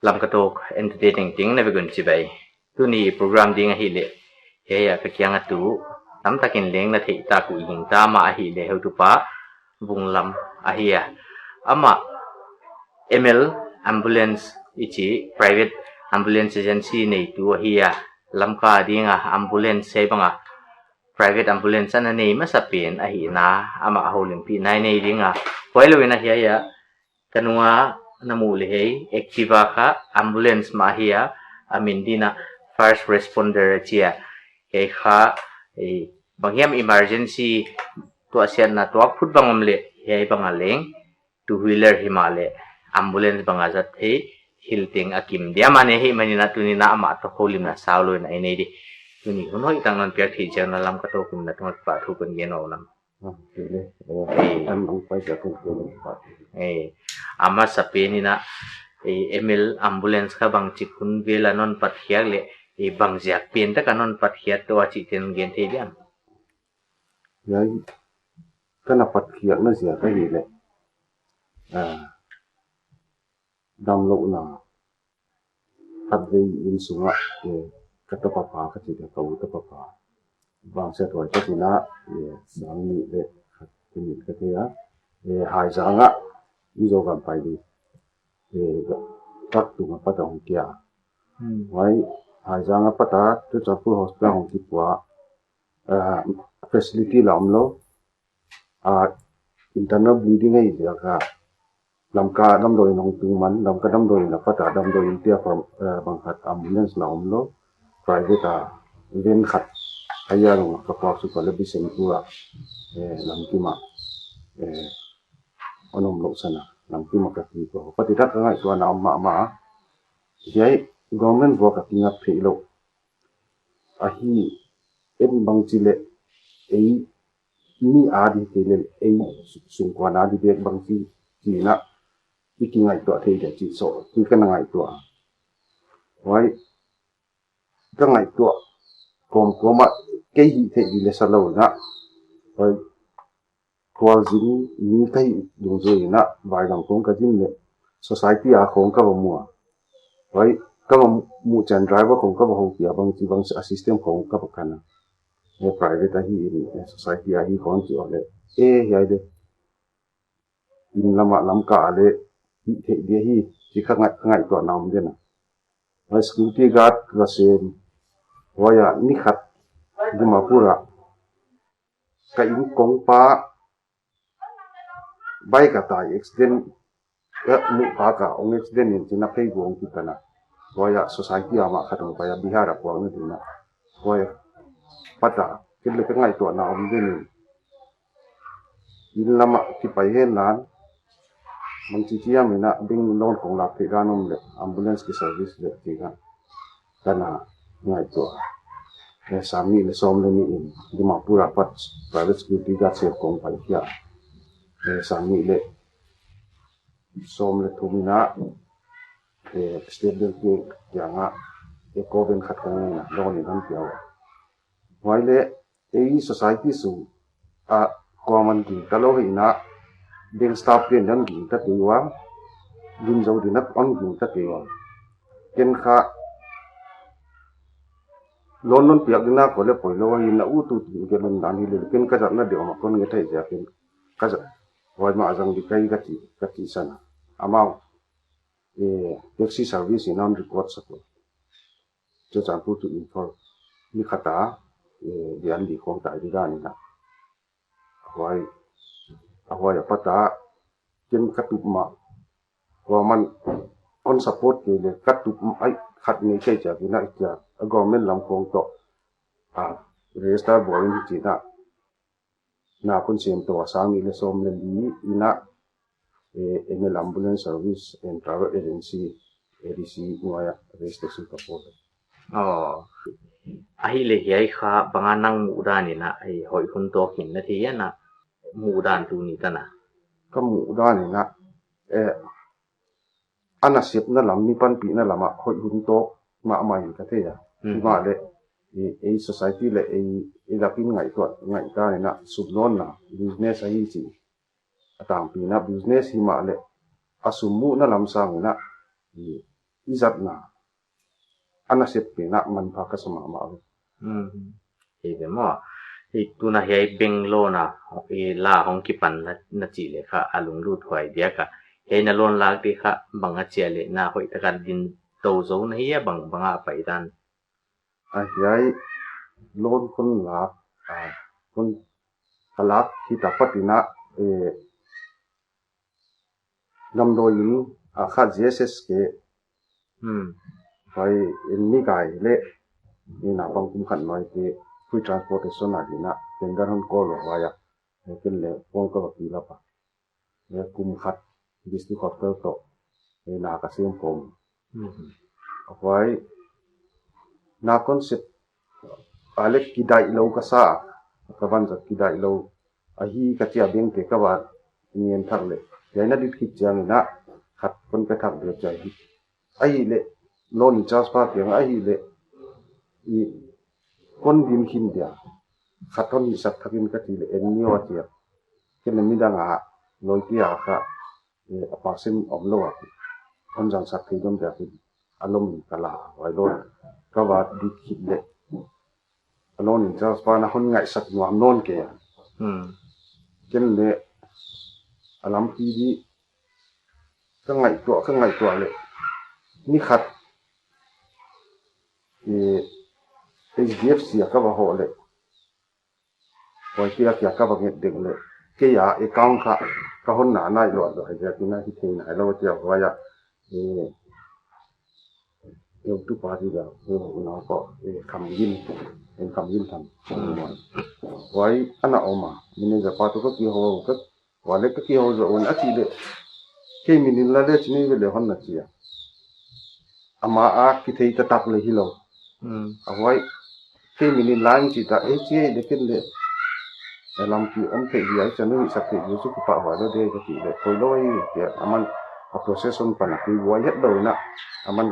Lamka Talk entertaining ting na begun si bay. Tuni program ding ahile. Hiai ka kiang atu. Tam takin leng na thei ta ku ing ta ma ahile heu tu pa. Vunglam ahia. Ama ML ambulance ichi private ambulance agency nei tu ahia. Lamka dinga ambulance sai banga. Private ambulance na nei Masapen ahihna ama houlimpihna nei dinga. Poilowena hiai kanua namulihei activa ka ambulance mahia amindina first responder chia he kha bangiam emergency to asian na to phut bangamle he bangaleng two wheeler himale ambulance bangazat he hilting akim dia mane he manina tunina ama to holimna saulo na inedi tuni hunoi tangnan pya thi jana lam ka to kum na to pa thu kun geno lam ama sapeni na ML ambulance ka bang chikun vela non pankhia le bangzah pen ta kanon pankhia to achi ten gen the diam yai kana pankhia na sia ka hi le dam lo na at de in sunga ka to pa ka ti ka u to pa bang se to ta na sang ni le ni ka te ya hai zanga izo kan pai di tak tu ngapa ta hongkia wai hai zanga pata tu chapu hospital hongki pua facility lamlo internal bleeding ai dia ka lamka dam doi nong tu man lamka dam doi na pata dam doi intia from banghat ambulance lamlo private event khat aya ro ka pa su pala bisem tua lamki ma onom lo sana lamki ma ka ti ko pati ta ka ngai to na ma yai government wo ka tinga phelo ahi en bang chile ei ni adi tele ei sungkwa na di bek bang chi na ikingai to the de chi so ki ka ngai to wai ka ngai to koma ke hi the di le sa lo na wai kwal jin ni kai dung zo na bai dang kong ka jin le society a khong ka mu wai ka mu chan driver khong ka ba ho pia bang chi bang assistant khong ka ba kana private hi society hi khong chi ole yai de in lama lamka ale hi de hi chi kha ngai to nam de na wai security guard la sem waya ni khat duma pura ka in kong pa bai ka tai accident mu pa ka ong accident in china phei gong ki kana waya society ama khatong pa ya bihar apwa ni dina waya pata kile ka ngai to na om de ni in lama ki pai hen lan mang chi chi amina ding non kong la phe ganom le ambulance ki service le ti ga kana ngai to sami le som le ni in dima pura pat private security guard se kong pankhia sami le som le thumina state bank ki yanga koven khat kong na loni nan piawa waile ei society su common ki talo hina bank staff ke nan gi ta tiwa gin zo di nak on gi ta tiwa ken kha lon piak dina ko le poilo hi na u tu ke lon dan hi le ken ka ja na de ma kon nge thai ja ken ka ja wai ma jang di kai ka ti sana ama taxi service in on report sa ko cho chan pu tu info ni khata di an di khong ta di da ni na wai pata ken ka tu ma wa man on support ke le ka tu ai khat ni che ja bi na ja government lam khong to register boy ni chi na kun sim to sang ni le som le ni ina ML ambulance service and travel agency ADC nuaya registration ka po ahile hiai kha banganang mudani na hoi hun to kin na thi na mudan tu ni tana ka mudani na anasip na lam ni panpihna lama hoi hun to ma mai ka the ya ma le society le lakin ngai ta ni na subnon na business ai chi atang pi na business hi ma le asumu na lamsang na izatna anasep pina man phaka sama ma Hei mo tu na hiai benglo na la hong kipan na chi le kha alung lu thwai dia ka hei na lon lak ti kha banga che le na hoi ta kan din to zo na hi banga pai dan hiai lon kun la kun kalak hi ta patina namdo ini kha gss ke vai ni gai le ni na bang kum khan mai ke free transportation na dina tender hon ko lo wa ya ken le pong ko ti la pa le kum khat district hospital to na ka sim pom vai na concept alek kidai lo ka sa ka ban jat kidai lo ahi ka tia beng te ka ba nien thak le yaina dit ki chiang na khat kon pe thak de chai ai le loan charge pa piang ai le i kon din khin dia khaton ni sak thakin ka ti le en ni wa tia ken mi da nga loi tia kha apa sim om lo wa on jang sak thei dom dia ki alom kala wai lo ka ba dit khit le loan charge pa na hon ngai sak nuam non ke ken le alam pi di ka ngai to le ni khat HDFC ka ba ho le koi kia kia ka ba nge ding le ke ya account ka hon na nai lo do ha ja tina hi thei na lo tia wa ya tu pa di da na ko kam yin tham wai ana oma mini ja pa to ko ki ho ka wa le ka ki ho zo on ati le ke minin la le chini le hon na chia ama ki thei ta tak le hi lo awai ke minin lan chi ta che le ken le lam ki om pe hi ai chanu sak te yu su pa wa lo de ka ti le koi loi ke aman a process on pana ki wa het do na aman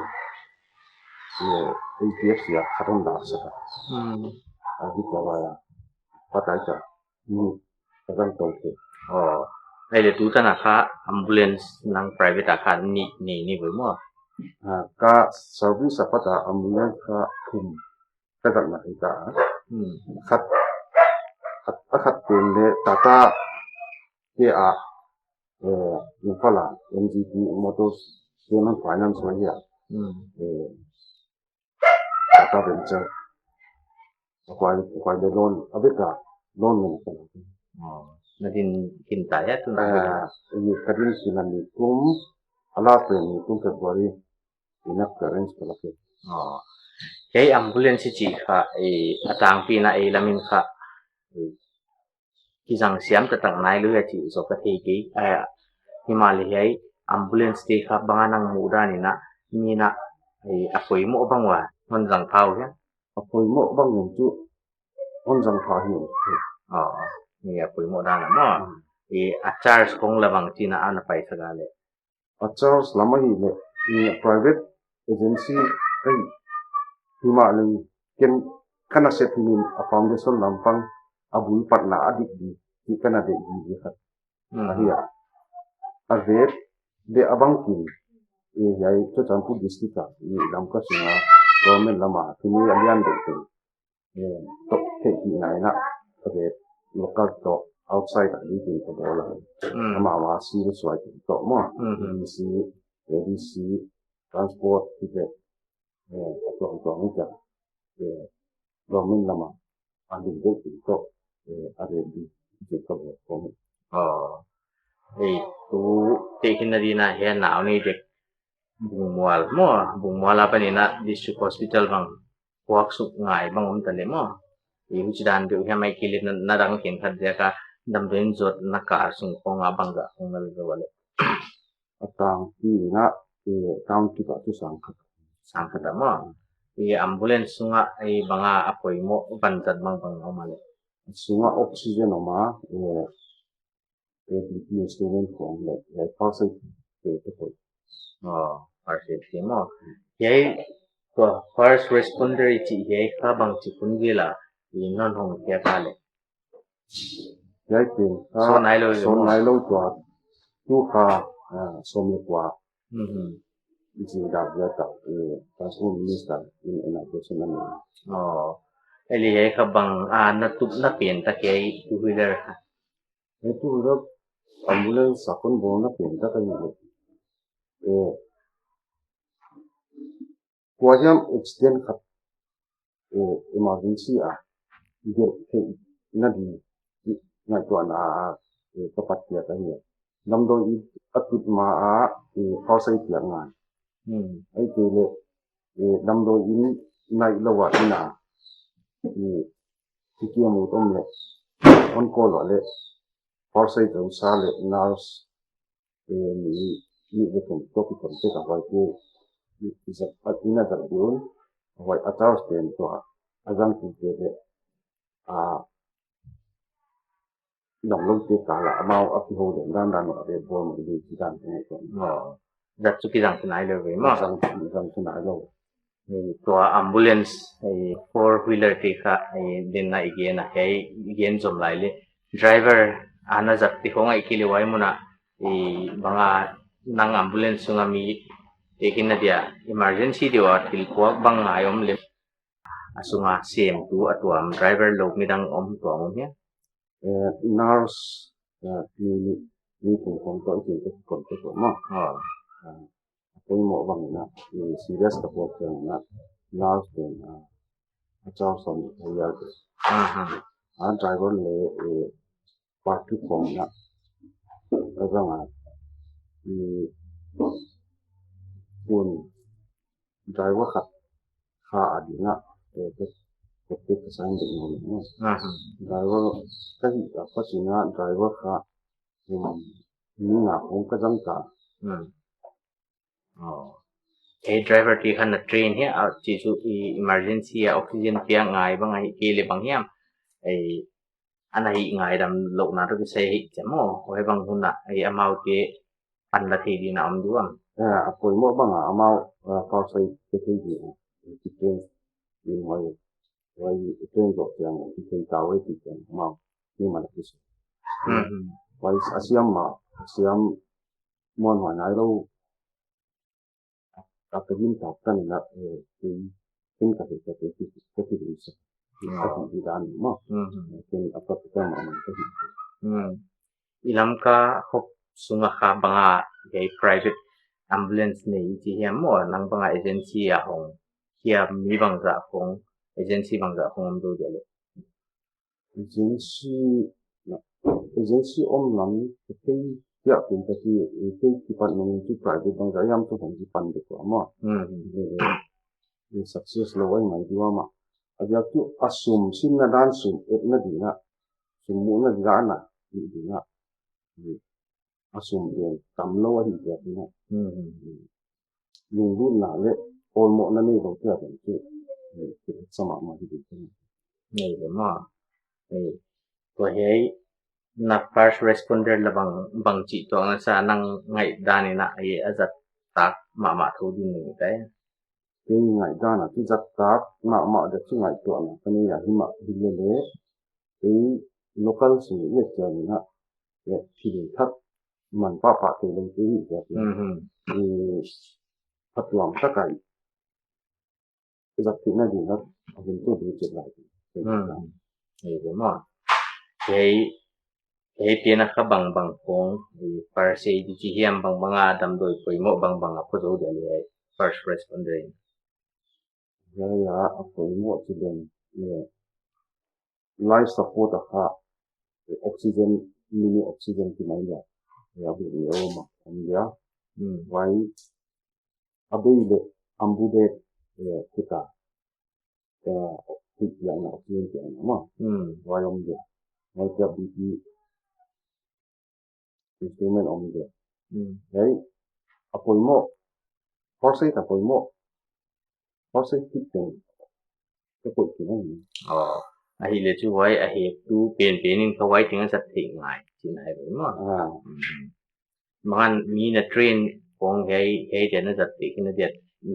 APF ya khaton da sa ta a hi ta wa ya pa ta cha ni ta kan to ke ai le tu ta na kha ambulance nang private a kha ni bo mo ka service apa ta ambulance ka thum ka dak na ita khat khat pen le tata ke a Impala NGP Motors Human Finance wa ya tata venture kwai de loan abeka loan ne na din kinta ya tu na ini kadin sinani kum ala pen kum February ina current kala ke hei ambulance chi kha atang pi na lamin kha ki jang siam ta tang nai lu ya chi so ka thei ki himali hei ambulance ti kha banga nang mu da ni na ni na apoi mo bang wa hon jang phau ya apoi mo bang chu on jang pha hi ni apoi mo da na mo a charge kong la bang chi na ana paisa ga le a charge lama hi le ni private agency kai himalin ken kana set ni a foundation lampang abul patna adik di kana de di khat ahia avet de abang kin yai to champu district ni lamka singa government lama tuni alian de to te ki nai na avet local to outside ali tin to bola ama wa si ru swai to mo si transport ticket to ni ja government lama ali de to are di to ko tu neikhin na din na he na ni de bungmual apa ni na district hospital bang puak sup ngai bang om tale mo hujidan de he mai kilit na dang ken khat ja ka dam den jot na ka sung pong abanga ngal ga wale atang ki na county ka tu sang khat mo ambulance sunga banga apoi mo banjat bang omale sunga oxygen oma ni student from le person to first aid mo yai to first responder chi yai kha bang chi kun gila non honkhiakna le yai pen so nai lo to tu kha som le kwa gì đặc biệt là transport minister in education này eli he khabang na tup na pen ta ke two wheeler itu udah ambulans sakon bona pinta kan itu kuaham extend kat emergency dia nadi na tu ana tepat dia kan ya namdo atut ma kausai tiang ngan ai kele namdo ini nai lawa ina tikia mu tom le on call le kausai tu sale nurse ni betul topik kontek apa itu bisa ina terbiun awai atau stand tu azam tu dia lòng lâu tiết cả là mau ấp hồ để đang đang ở đây vô một cái gì đang này còn dat chu ki jang tnai le ve ma rằng thế nào đâu to ambulance four wheeler ti kha din na igen na he igen zom lai le driver ana zat ti hongai ki le wai muna banga nang ambulance sunga mi tekin na dia emergency diwa til ko bang ayom le asunga sem tu atuam driver lo midang to om he nurse ni cũng không có chuyện cái còn cái chỗ mà cái mỏ bằng là serious support rằng là nurse thì cho xong thời gian driver le party phòng là cái rằng là pun driver kha adina cái kesan dengan driver cái apa sih na driver kha ini ngapung ke jangka driver ti khan na train he chi chu emergency oxygen pia ngai bang ai ke le bang hiam anai ngai dam lo na to se hi chamo hoi bang huna amau ke an la thi di na om duam apoi mo bang amau kau sai ke gì thì train ni mai wai train go yang thì tao ấy thì mau ni mà cái gì wai asiam mon hoa nai lo cái gì tập cái này là cái cái bisa di dalam mo cái apa kita mau Lamka hop sunga kha banga cái private ambulance nei chi hiam mo nang banga agency hong hiam mi bangzah hong agency bangzah hong do gele agency om lam cái ya pun kasi cái kipan ng private bang ayam tu hong kipan de ko mo success lo ai mai diwa ma aja tu asum sin na dan sum et na dina sumu na dana dina asum de tam lo ai de dina lung na le on mo na ni lo ta de ke sama ma di nei le ma to he na first responder la bang chi to nga sa nang ngai dani na azat tak ma tho din ni kai cái ngày ra là cái giặc cát mà được cái ngày tuần cái này là hiểm đi lên đấy cái local sự việc chơi nữa thì thắt mình phá từ lên cái gì thì thật lòng tất cả cái giặc thì này thì nó mình tôi bị chết lại đúng mà cái tiền nó bang phong parse di chi hiam bang adam doi koi mo bang apo do de first responder ya apa ini oksigen life support oksigen mini oksigen kinei ya beli rumah dia wai abile ambude kita yang oksigen yang nama wai dia wai dia beli instrumen dia jadi apa ini proses apa ini proses kita cái này ahi le chu wai ahi tu pen in ka wai ting sat thing ngai chin ai ba ma man mi na train kong hei de na sat ti kin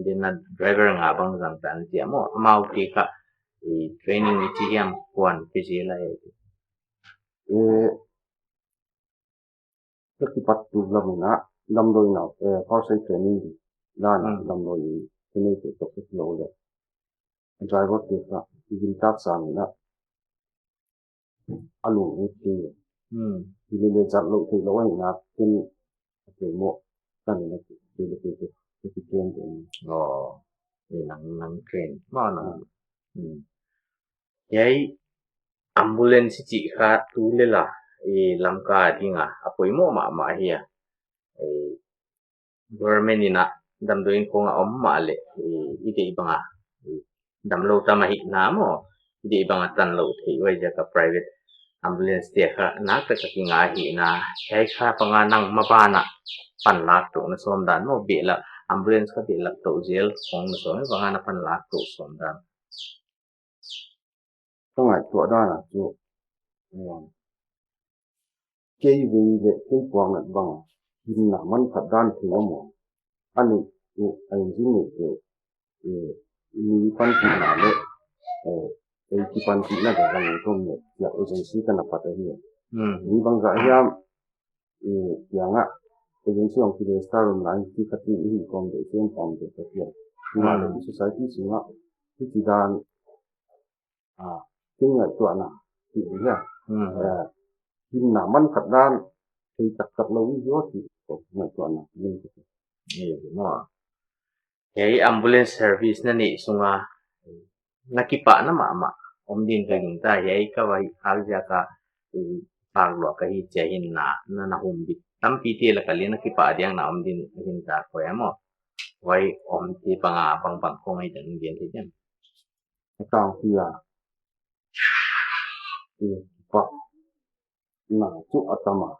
de na driver nga bang jang tan ti mo mau ti ka training ni chi yam kwan pe ji la cái kipat tu lam na lam doi na proses training Lana lamloi kinei te to ke lo le driver te ka bin tak sang na alu ni te ile le jat lo te lo na tin te mo kan na te train te nang train mana hiai ambulance chi kha tu le la lamka dinga apoi mo ma hiya government ina damdoin ko nga ma le ide ibanga damlo tamahi na mo ide ibanga tan lo thei wai ja ka private ambulance te kha na ka ki nga hi na hiai kha panga nang mabana pan lak to na som dan mo be la ambulance ka be lak to jail khong na so panga na pan lak to som dan ka ngai to da na chu ke vi le ke kwang na bang hin na man phat dan thi mo ani ai jin ni ke ni pankhia le kipan na da bang ko me ya agency kana phat hi ni bangzah hiam yang a agency ong ki star room line ki khati hi kom de chen kom de ta ya ma le society singa ki dan kinh nghiệm tuần nào thì nhá kinh nào man thật ra thì tập lâu như gió thì kinh nghiệm tuần nào nên no hiai ambulance service na ni sunga nakipa na ma om din ka ginta hiai ka wai alja ka paglo ka hi chahin na humbi tampi te la kalina kipa diang na om din ginta ko mo wai om ti panga bang ko ngai dan gen ti jam tao thì pak na chu atama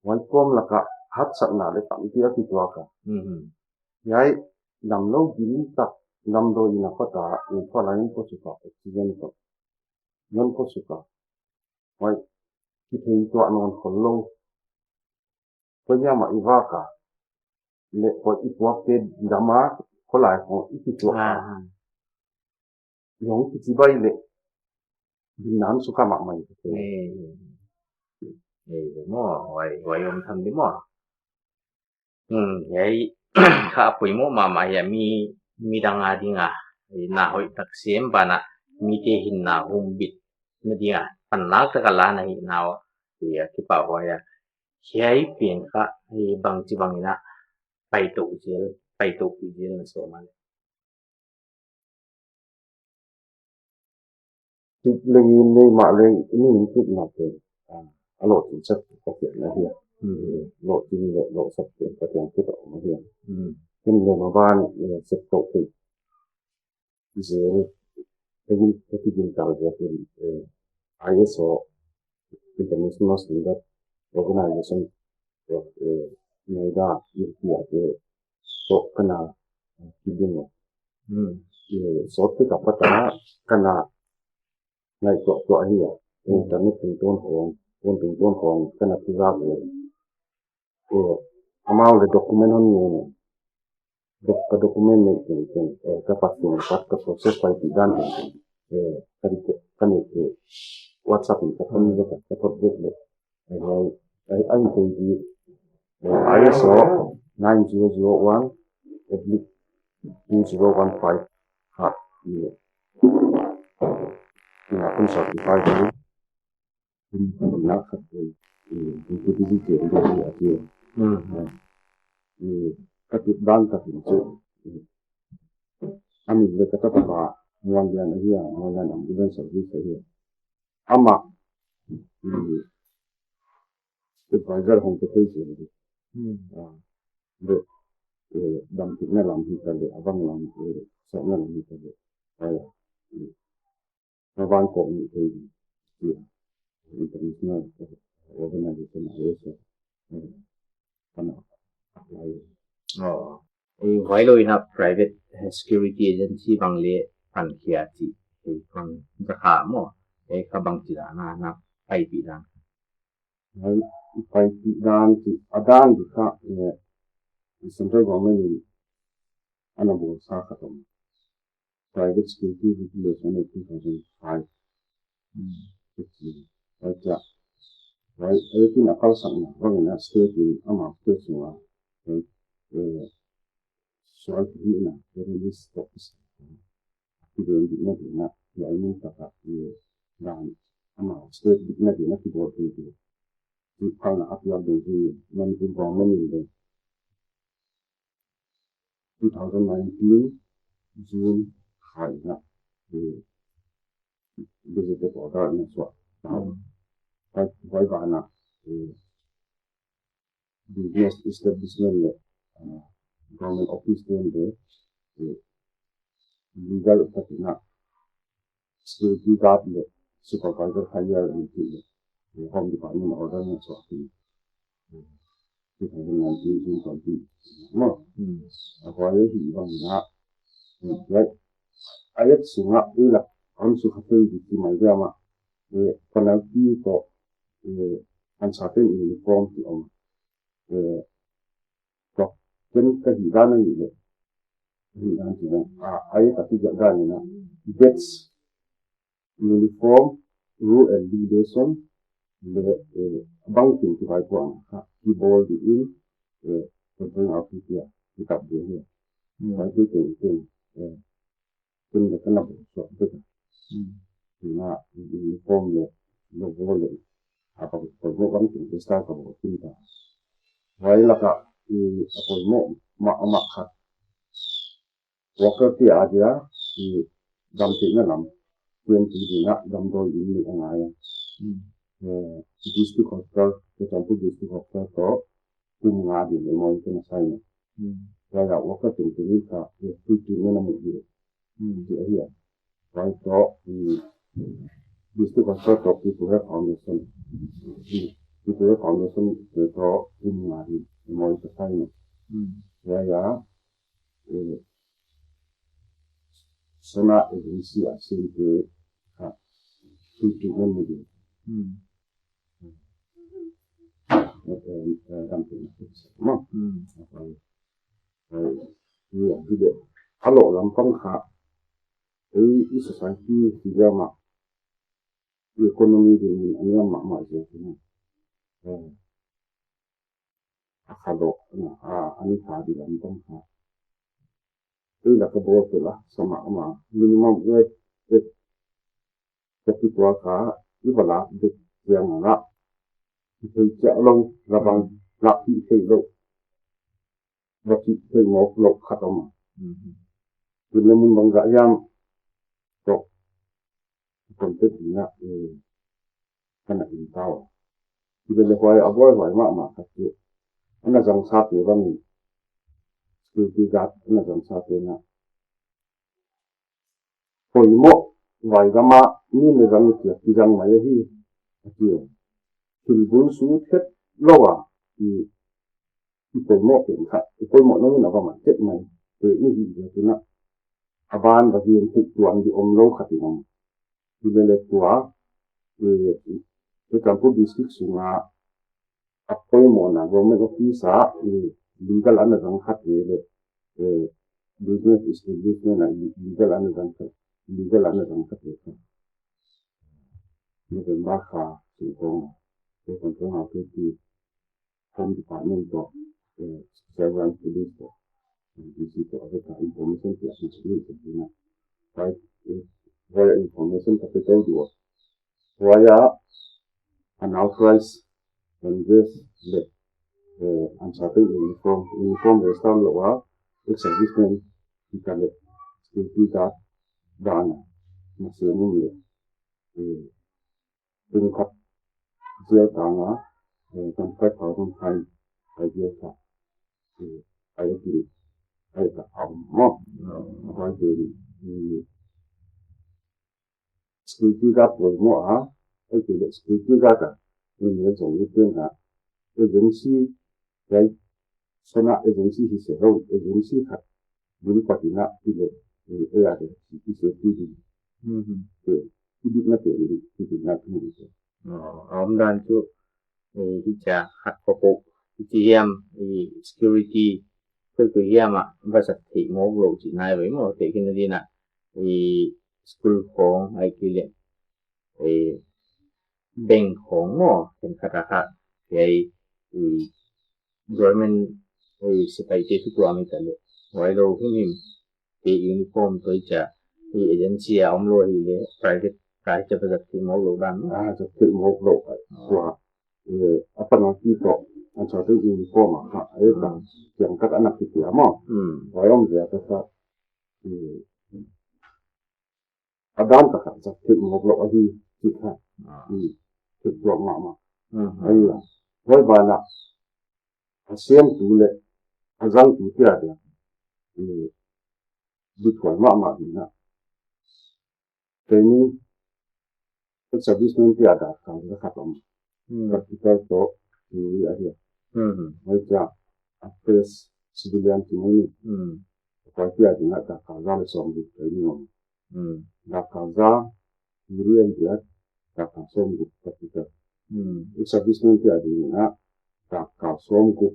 wai kom la ka hat sat na le tam ti ati tua ka yai dam lo giri ta dam do ina pata in pa lain ko chu ka oxygen to non ko chu ka wai ki thei to anon ko lo ko nya ma iwa ka le ko i tua ke dama ko lai ko i ti tua ka yong ki bai le nan su ka ma mai mo wai om tham di mo hiai kha pui mo ma ya mi danga dinga nahoih tak sem bana mi te hin na humbit na dinga pan nak ta kala na hi na ya ki pa ho ya hiai pin kha bang chi bang ina pai to pi jel na so man thì lên lên mà lên ini mungkin nanti kalau tidak pakai lagi ya Lohching lo saptheih pakai kita lagi ya ini lo Maban sektor itu jadi tapi kita jadi ISO International Standard Organization mereka itu ada so kena kibin so kita apa kena ngay chỗ hi à internet tình tônของกันนะที่รับเลยamal le dokumen hon ni ka dokumen ni tin ka pasti ka proses pai dan kan ni whatsapp ni ka kan ni ka project le ai tin di ISO 9001 oblique 2015 ha ni pun certified ni nak itu di aja katut dan katut itu kami boleh kata apa muanggan aja muanggan ambulans service aja ama advisor honkhiakna jadi dam tikna lam kita le abang lam sana lam kita le saya Maban ko ni international organization ISO kana wai lo ina private security agency bang le pankhia chi kong zakha mo ka bang chi na pai pi dan pai pi dan ti adan di ka central government ni ana bo sa ka tom private security regulation of 2005 Raja itu nak kau sang na, orang nak state ni ama state semua soal ini terus fokus kita ini na ya ini kata dan ama state ini na kita itu kalau aku ada di nanti bangun ini 2019 June hari na visit order ni so kai na business establishment government office de legal patina security guard le supervisor hire into home department order ni so ti 2019 June 20 no ako ay ibang na right ayat sunga ila ang sukhatay di may gama penalty ko Masapen uniform ti om ko ken kahidana ni ayat tapi jaga ni na gets uniform rule and regulation le banking ti vai ko ang keyboard in control office kita dia vai ko ken da kana so na uniform le logo le apa ko banking start ko kita vai la ka ako mo ma khat worker ti adia ti dam ti na lam tuen ti na dam do yin ni anga ya district hospital ke tampu district hospital to kum nga di le mo ke na sai na ya worker ti ka ti na mo di ti ya vai to district hospital to people have foundation people have foundation ke to kum nga di mo ke sai na ya sana agency asin ke itu menjadi kalau dalam pankhia ini society tidak mak ekonomi ini hanya mak jadi kalau ini tadi dalam pankhia ini lah kebetulan lah sama minimum wage tapi tua ka ibala de yang na itu jalong labang laki selo laki selo lok khatam ini mun bangzah yang to kontek na kana intau ibe le hoai aboy hoai ma khatte ana jang sa pe bang security guard ana jang sa pe na hoi mo vai gama ni le jang ti jang mai hi ti tilbul su thet lowa ti mo pe kha ti mo no na ba ma tet mai te ni hi ti na aban ba hi ti tuan di om lo khati nam ti le tua kampu district sunga apoi mo na government office legal ana jang khati le business establishment na legal ana jang khati ni ben ba kha ti ko control ha ti home department to several police to visit to other information to assist na right where information capital do waya unauthorized and this le Masapen uniform restaurant lo wa exhibition kita le kita dana masih ni tingkat dia tanga sampai tahun hai dia ta ai di ai ta mo ai di security guard mo ai di security guard ini giống như thế nào agency cái sana agency hi se ho agency khat buri patina ti le ya de ti se ti di ti na te ti na ti ông đang chú cái cha hạt phục cái hiam security cái hiam và zattheih một lộ chỉ này với một cái này đi nè schoolของไอ้ที่เลยแบ่งของหม้อเป็นขนาดใหญ่government สถาบันที่กว้างกันเลย Wai lo hiam te uniform toi cha hi agency om lo hi le private kai cha bazat ti mo lo dan zattheih mo lo wa apa na ki to an cha te uniform ha ai ta chiang kat anak ti mo wa om ja ta sa adam ta ka zattheih mo lo hi ki ha ki to ma ai la wai ba na asem tu le azang tu ti ada di ko ma ni na training servicemen ti ada ka ga khatam practical to ni adia mai cha after civilian ti ni ko ti ada na ka ga le som di training om da ka ga civilian dia da ka som di practical servicemen ti ada na da ka som ku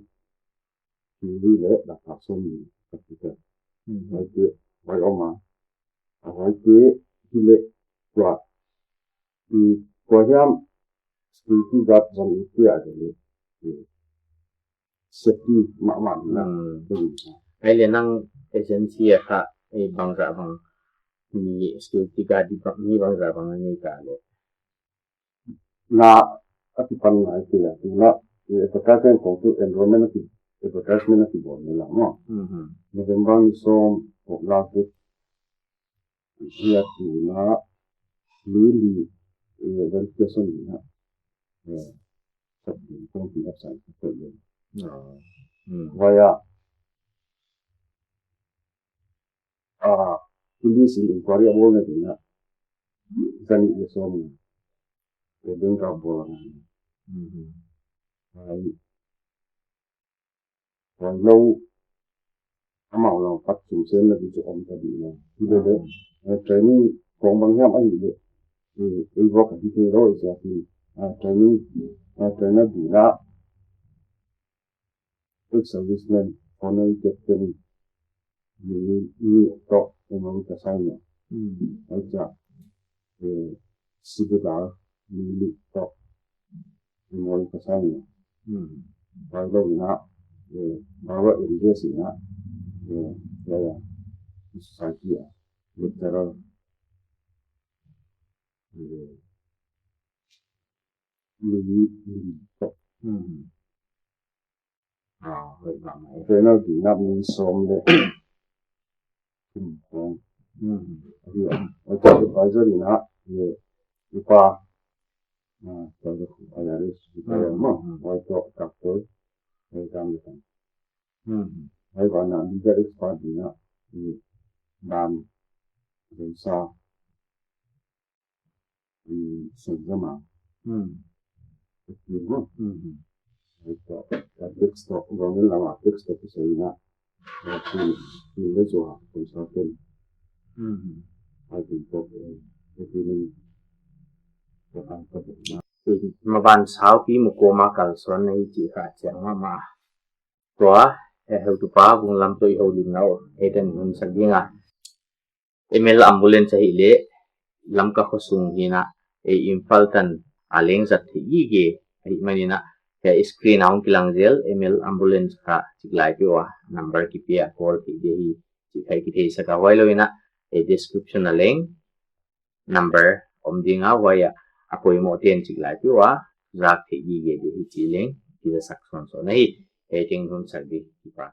ni le da ka som di practical mai ti mai oma mai ti le kwa kwa hiam security guard yang itu ada ni safety mak na ai le nang agency kha ai bangzah bang ni security guard di bang ni bangzah bang ni ka le na akipan na itu ya na advertisement kong tu enrollment ki advertisement ki bon ni lah no November ni som last week dia tu na lili verification ni na sabtu kong ti website tu ya via police inquiry abo na din na zani ni som den ka bo ai lâu amao lo pat chung sen na di om ta di na di le training kong bang hiam ai le wo ka di ro ja ti training trainer di la serviceman honor captain ni to mo ka sai na ai ja sibida ni to mo ka sai na vai lo na bawa irigasi na ya society literal ni to vậy bạn này thế nó chỉ nằm xóm đấy ở trong cái bài giờ thì nó đi qua cho cái bài giờ đi bài giờ mà bài cho các tới bài làm được bài còn là đi cái expert thì nó làm rồi sao sử dụng mà đúng không cái text đó gọi là text đó cái gì đó thì lấy cho tôi sao tên hay thì có cái này có ăn có được Maban sao pi mu ko ma kal son nei chi kha chiang ma tua heu tu pa Vunglam toi houlimpihna eden hun saginga email ambulance hi le lamka khosung hina e infaltan aleng zattheih ge ahihmanina ya screen aung kilangzel email ambulance kha chiklai piwa number ki pia call ki dehi chikai ki thei saka wailoina e description aleng number omdinga waya apoi mo ten chiklai piwa zattheih ge dehi chileng ki sakson so nahi e ting hun sarbi ki pa